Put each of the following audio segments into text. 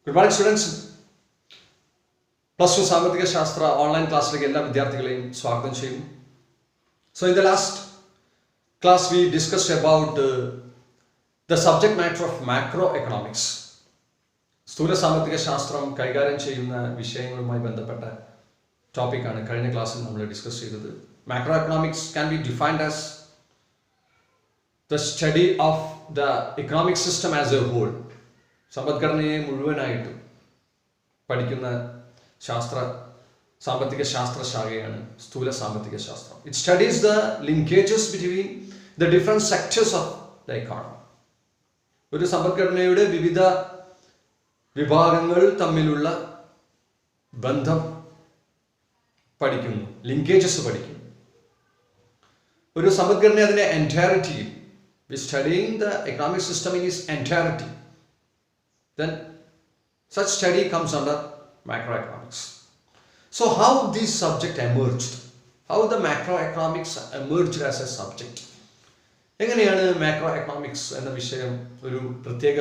Good morning, students. Plus 2 Sampathika Shastra online class like all vidyarthikaleyum swagatham cheyunu. So in the last class we discussed about the subject matter of macroeconomics. സ്ഥൂല സാമ്പത്തിക ശാസ്ത്രം കൈകാര്യം ചെയ്യുന്ന വിഷയങ്ങളുമായി ബന്ധപ്പെട്ട ടോപ്പിക്കാണ് കഴിഞ്ഞ ക്ലാസ്സിൽ നമ്മൾ ഡിസ്കസ് ചെയ്തത്. Macroeconomics can be defined as the study of the economic system as a whole. സമ്പദ്ഘടനയെ മുഴുവനായിട്ടും പഠിക്കുന്ന സാമ്പത്തിക ശാസ്ത്ര ശാഖയാണ് സ്ഥൂല സാമ്പത്തിക ശാസ്ത്രം. It studies the linkages between the different sectors of the economy. ഒരു സമ്പദ്ഘടനയുടെ വിവിധ വിഭാഗങ്ങൾ തമ്മിലുള്ള ബന്ധം പഠിക്കുന്നു, ലിങ്കേജസ് പഠിക്കുന്നു. ഒരു സമ്പദ്ഘടന അതിന്റെ എൻറ്റയറിറ്റിയിൽ, we studying the economic system in its entirety, then such study comes under macroeconomics. So how this subject emerged, how the macroeconomics emerged as a subject, എങ്ങനെയാണ് മാക്രോ എക്കണോമിക്സ് എന്ന വിഷയം ഒരു പ്രത്യേക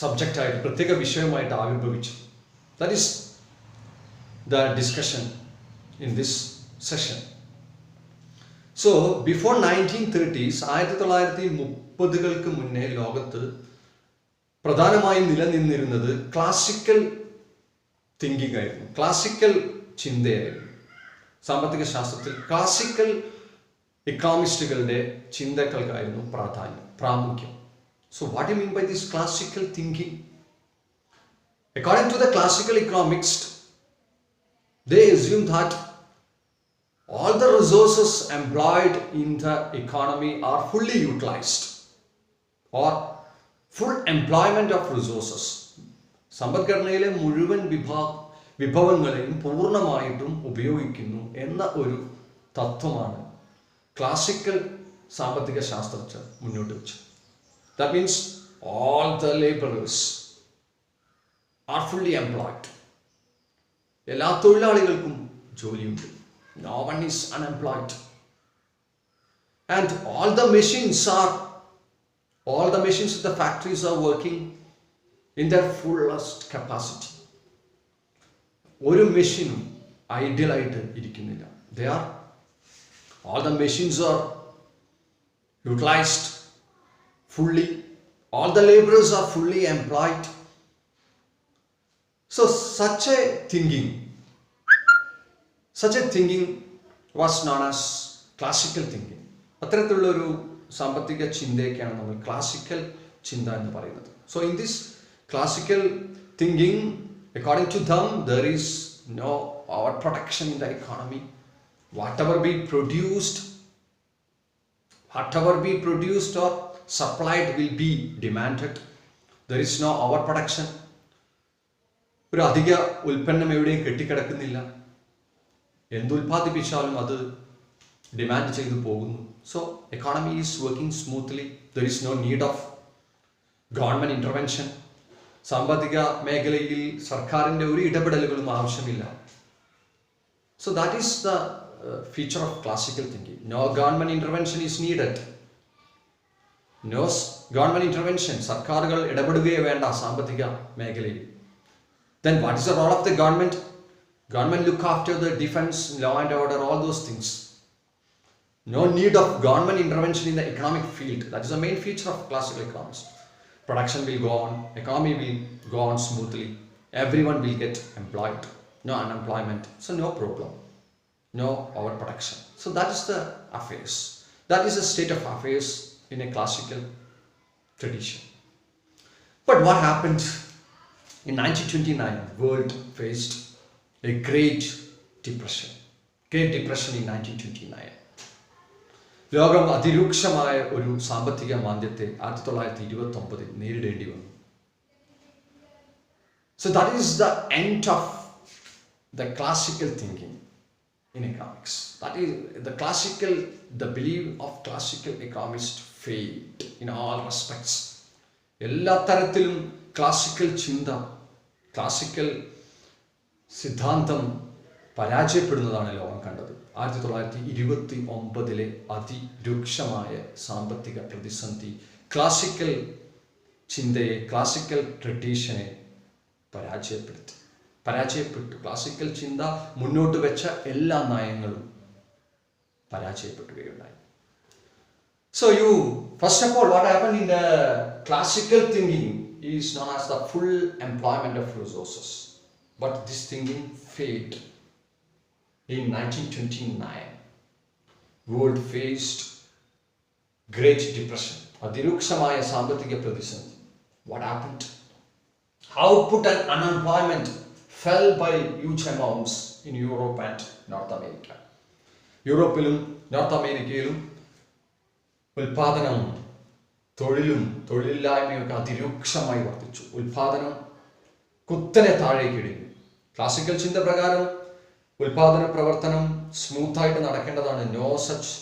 സബ്ജക്റ്റായിട്ട് പ്രത്യേക വിഷയമായിട്ട് ആവിർഭവിച്ചു? That is the discussion in this session. So before 1930s, 1930-കൾക്ക് മുന്നേ ലോകത്ത് പ്രധാനമായും നിലനിന്നിരുന്നത് ക്ലാസിക്കൽ തിങ്കിങ് ആയിരുന്നു, ക്ലാസിക്കൽ ചിന്തയായിരുന്നു. സാമ്പത്തിക ശാസ്ത്രത്തിൽ ക്ലാസിക്കൽ ഇക്കണോമിസ്റ്റുകളുടെ ചിന്തകൾക്കായിരുന്നു പ്രാമുഖ്യം. So what do you mean by this classical thinking? According to the classical economists, they assume that all the resources employed in the economy are fully utilized, or full employment of resources. സമ്പദ്ഘടനയിലെ മുഴുവൻ വിഭവങ്ങളെയും പൂർണ്ണമായിട്ടും ഉപയോഗിക്കുന്നു എന്ന ഒരു തത്വമാണ് classical സാമ്പത്തിക ശാസ്ത്രജ്ഞർ മുന്നോട്ട് വെച്ചത്. That means all the laborers are fully employed. എല്ലാ തൊഴിലാളികൾക്കും ജോലിയുണ്ട്. No one is unemployed. And all the machines in the factories are working in their fullest capacity. ഒരു മെഷീനും ഐഡിയൽ ആയിട്ട് ഇരിക്കുന്നില്ല. All the machines are utilized fully. All the laborers are fully employed. So such a thinking was known as classical thinking. അത്തരത്തിലുള്ള ഒരു സാമ്പത്തിക ചിന്തയൊക്കെയാണ് നമ്മൾ classical ചിന്ത എന്ന് പറയുന്നത്. So in this classical thinking, according to them, there is no overproduction in the economy. Whatever be produced or supplied will be demanded. There is no overproduction. ഒരു അധിക ഉൽപ്പന്നം എവിടെയും കെട്ടിക്കിടക്കുന്നില്ല. എന്തുൽപ്പാദിപ്പിച്ചാലും അത് ഡിമാൻഡ് ചെയ്തു പോകുന്നു. So economy is working smoothly. There is no need of government intervention. സാമ്പത്തിക മേഖലയിൽ സർക്കാരിൻ്റെ ഒരു ഇടപെടലുകളും ആവശ്യമില്ല. So that is the feature of classical thinking. No government intervention is needed. No government intervention. സർക്കാരുകൾ ഇടപെടുകയേ വേണ്ട സാമ്പത്തിക മേഖലയിൽ. Then what is the role of the government? Government look after the defense, law and order, all those things. No need of government intervention in the economic field. That is the main feature of classical economics. Production will go on, economy will go on smoothly, everyone will get employed, no unemployment, so no problem, no overproduction. So that is the affairs. That is the state of affairs in a classical tradition. But what happened in 1929? World faced a Great Depression in 1929. ലോകം അതിരൂക്ഷമായ ഒരു സാമ്പത്തിക മാന്ദ്യത്തെ 1929 നേരിടേണ്ടി വന്നു. So that is the end of the classical thinking in economics. That is the belief of classical economists failed in all respects. എല്ലാ തരത്തിലും classical ചിന്ത, classical സിദ്ധാന്തം പരാജയപ്പെടുന്നതാണ് ലോകം കണ്ടത്. 1929 അതിരൂക്ഷമായ സാമ്പത്തിക പ്രതിസന്ധി ക്ലാസിക്കൽ ചിന്തയെ, ക്ലാസിക്കൽ ട്രഡീഷനെ പരാജയപ്പെട്ടു. ക്ലാസിക്കൽ ചിന്ത മുന്നോട്ട് വെച്ച എല്ലാ നയങ്ങളും പരാജയപ്പെടുകയുണ്ടായി. So first of all, what happened in the classical thinking is known as the full employment of resources. But this thinking failed. In 1929, world faced Great Depression, അതിരൂക്ഷമായ സാമ്പത്തിക പ്രതിസന്ധി. What happened? Output and unemployment fell by huge amounts in Europe and North America. യൂറോപ്പിലും north അമേരിക്കയിലും ഉൽപാദനവും തൊഴിലില്ലായ്മയൊക്കെ അതിരൂക്ഷമായി വർദ്ധിച്ചു. ഉൽപാദനം കുത്തനെ താഴേക്കിടിഞ്ഞു. Classical ചിന്ത പ്രകാരം ഉൽപാദന പ്രവർത്തനം സ്മൂത്തായിട്ട് നടക്കേണ്ടതാണ്. No such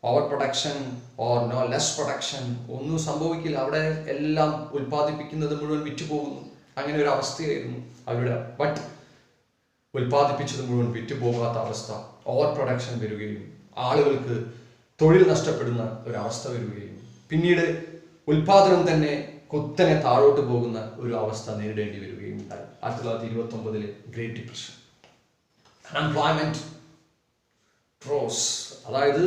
over production or no less production. ഒന്നും സംഭവിക്കില്ല. അവിടെ എല്ലാം ഉൽപ്പാദിപ്പിക്കുന്നത് മുഴുവൻ വിറ്റുപോകുന്നു. അങ്ങനെ ഒരു അവസ്ഥയായിരുന്നു അവരുടെ. ബട്ട് ഉൽപ്പാദിപ്പിച്ചത് മുഴുവൻ വിറ്റുപോകാത്ത അവസ്ഥ, ഓവർ പ്രൊഡക്ഷൻ വരികയും ആളുകൾക്ക് തൊഴിൽ നഷ്ടപ്പെടുന്ന ഒരവസ്ഥ വരികയും പിന്നീട് ഉൽപാദനം തന്നെ കുത്തനെ താഴോട്ട് പോകുന്ന ഒരു അവസ്ഥ നേരിടേണ്ടി വരികയും ഉണ്ടായി. 1929 ഗ്രേറ്റ് ഡിപ്രഷൻ. അൺഎംപ്ലോയ്മെന്റ് റോസ്, അതായത്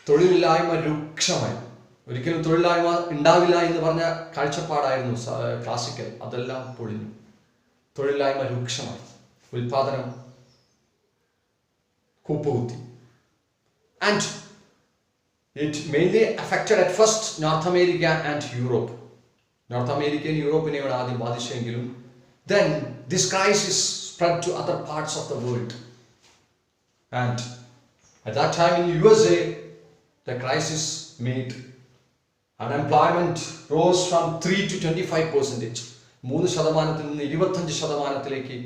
തൊഴിലില്ലായ്മ രൂക്ഷമായി. ഒരിക്കലും തൊഴിലില്ലായ്മ ഉണ്ടാവില്ല എന്ന് പറഞ്ഞ കാഴ്ചപ്പാടായിരുന്നു ക്ലാസിക്കൽ. അതെല്ലാം പൊളിഞ്ഞു. തൊഴിലില്ലായ്മ രൂക്ഷമായി. ഉൽപാദനം കൂപ്പുകുത്തി. And it mainly affected at first North America and Europe. North അമേരിക്കയും യൂറോപ്പിനെയാണ് ആദ്യം ബാധിച്ചെങ്കിലും then this crisis spread to other parts of the world. And at that time in USA, the crisis made unemployment rose from 3 to 25%. 3% നിന്ന് 25%ലേക്ക്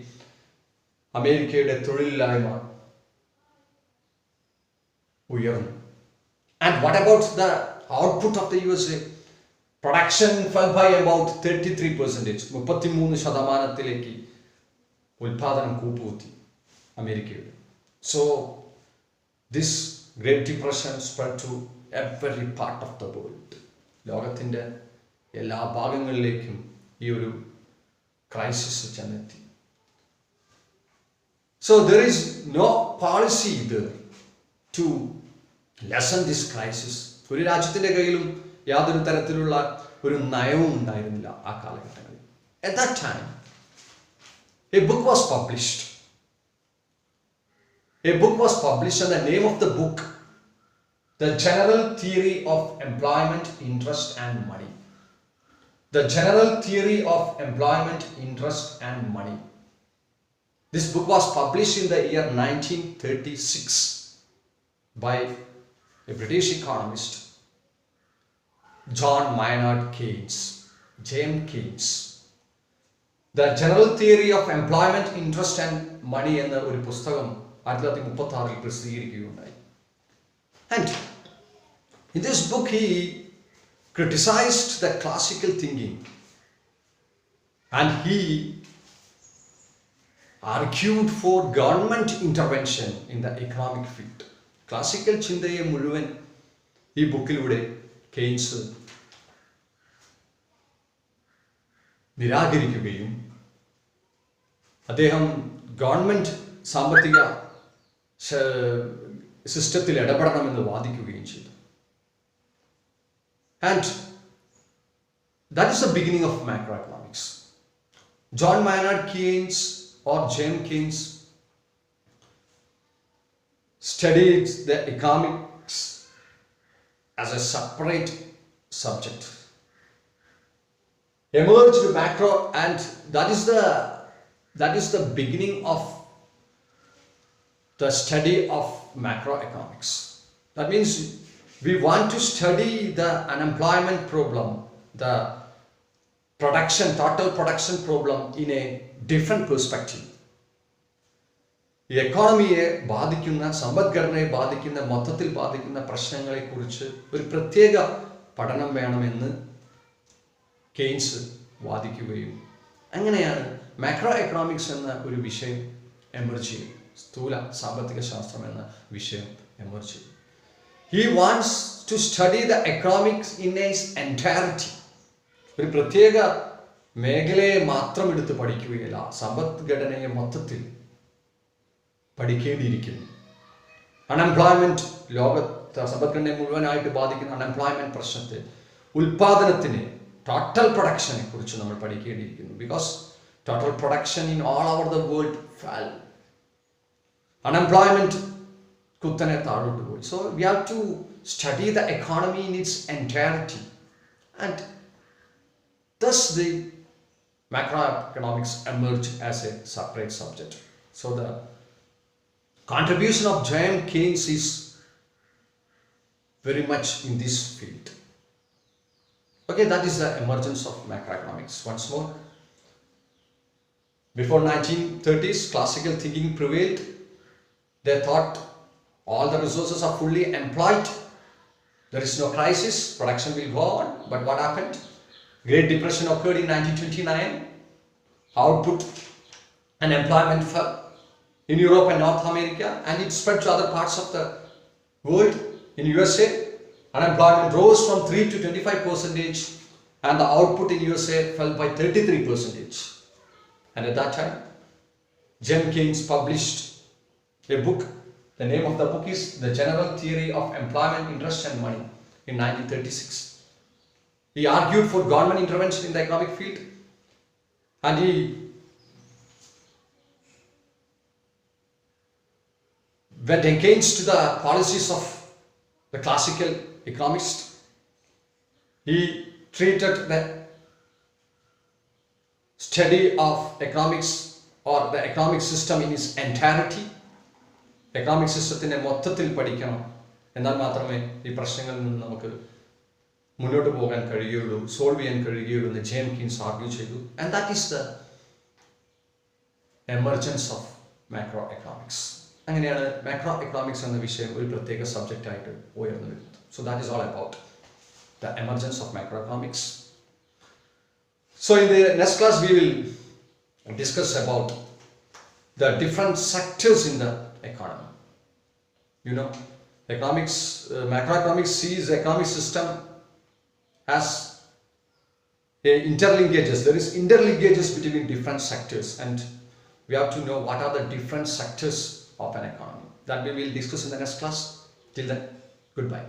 അമേരിക്കയുടെ തൊഴിലില്ലായ്മ ഉയർന്നു. And what about the output of the USA? Production fell by about 33%. 33%ലേക്ക് ഉൽപാദനം കൂപ്പുകുത്തി അമേരിക്കയുടെ. So this Great Depression spread to every part of the world. ലോകത്തിൻ്റെ എല്ലാ ഭാഗങ്ങളിലേക്കും ഈ ഒരു crisis ചെന്നെത്തി. So there is no policy there to lessen this crisis. ഒരു രാജ്യത്തിൻ്റെ കയ്യിലും യാതൊരു തരത്തിലുള്ള ഒരു നയവും ഉണ്ടായിരുന്നില്ല ആ കാലഘട്ടങ്ങളിൽ. At that time, a book was published. And the name of the book, The General Theory of Employment, Interest and Money. The General Theory of Employment, Interest and Money. This book was published in the year 1936 by a British economist, John Maynard Keynes, James Keynes. The General Theory of Employment, Interest and Money എന്ന ഒരു പുസ്തകം 1936 പ്രസിദ്ധീകരിക്കുകയുണ്ടായി. And in this book he criticized the classical thinking and he argued for government intervention in the economic field. Classical ചിന്തയെ മുഴുവൻ ഈ ബുക്കിലൂടെ Keynes നിരാകരിക്കുകയും അദ്ദേഹം government സാമ്പത്തിക സിസ്റ്റത്തിൽ ഇടപെടണമെന്ന് വാദിക്കുകയും ചെയ്തു. And that is the beginning of macroeconomics. John Maynard Keynes or James Keynes studied the economics as a separate subject. Emerged macro, and that is the beginning of the study of macroeconomics. That means we want to study the unemployment problem, the total production problem in a different perspective. ഈ എക്കോണമിയെ ബാധിക്കുന്ന, സമ്പദ്ഘടനയെ ബാധിക്കുന്ന, മൊത്തത്തിൽ ബാധിക്കുന്ന പ്രശ്നങ്ങളെക്കുറിച്ച് ഒരു പ്രത്യേക പഠനം വേണമെന്ന് കെയ്ൻസ് വാദിക്കുകയും അങ്ങനെയാണ് മാക്രോ എക്കണോമിക്സ് എന്ന ഒരു വിഷയം എമർജ് ചെയ്യും. സ്ഥൂല സാമ്പത്തിക ശാസ്ത്രം എന്ന വിഷയം എമർജ് ചെയ്യും. He wants to study the economics in its entirety. ഒരു പ്രത്യേക മേഖലയെ മാത്രം എടുത്ത് പഠിക്കുകയില്ല, സമ്പദ്ഘടനയെ മൊത്തത്തിൽ പഠിക്കേണ്ടിയിരിക്കുന്നു. അൺഎംപ്ലോയ്മെന്റ്, ലോകത്തെ സമ്പദ്ഘടനയെ മുഴുവനായിട്ട് ബാധിക്കുന്ന അൺഎംപ്ലോയ്മെന്റ് പ്രശ്നത്തെ, ഉൽപാദനത്തിന്, ടോട്ടൽ പ്രൊഡക്ഷനെ കുറിച്ച് നമ്മൾ പഠിക്കേണ്ടിയിരിക്കുന്നു. Because total production in all over the world fall. Unemployment കുത്തനെ താഴോട്ട് പോയി. So we have to study the economy in its entirety and thus the macroeconomics emerged as a separate subject. So the contribution of John Keynes is very much in this field. Okay, that is the emergence of macroeconomics. Once more, before 1930s, classical thinking prevailed. They thought all the resources are fully employed, there is no crisis, production will go on. But what happened? Great Depression occurred in 1929. Output and employment fell in Europe and North America, and it spread to other parts of the world. In USA, unemployment rose from 3 to 25%, and the output in USA fell by 33%. And at that time, John Keynes published a book. The name of the book is The General Theory of Employment, Interest and Money in 1936. He argued for government intervention in the economic field, and he went against the policies of the classical economists. He treated the study of economics or the economic system in its entirety. Economic system മൊത്തത്തിൽ പഠിക്കണം, എന്നാൽ മാത്രമേ ഈ പ്രശ്നങ്ങളിൽ നിന്ന് നമുക്ക് മുന്നോട്ട് പോകാൻ കഴിയുള്ളൂ, സോൾവ് ചെയ്യാൻ കഴിയുള്ളൂ എന്ന് ജെയിം കീൻസ് ആർഗ്യൂ ചെയ്തു. And that is the emergence of macro economics. അങ്ങനെയാണ് മാക്രോ എക്കണോമിക്സ് എന്ന വിഷയം ഒരു പ്രത്യേക സബ്ജക്റ്റ് ആയിട്ട് ഉയർന്നു വരുന്നത്. So that is all about the emergence of macro economics. So in the next class we will discuss about the different sectors in the economy. You know, economics, macroeconomics sees the economic system as interlinkages. There is interlinkages between different sectors, and we have to know what are the different sectors of an economy. That we will discuss in the next class. Till then, goodbye.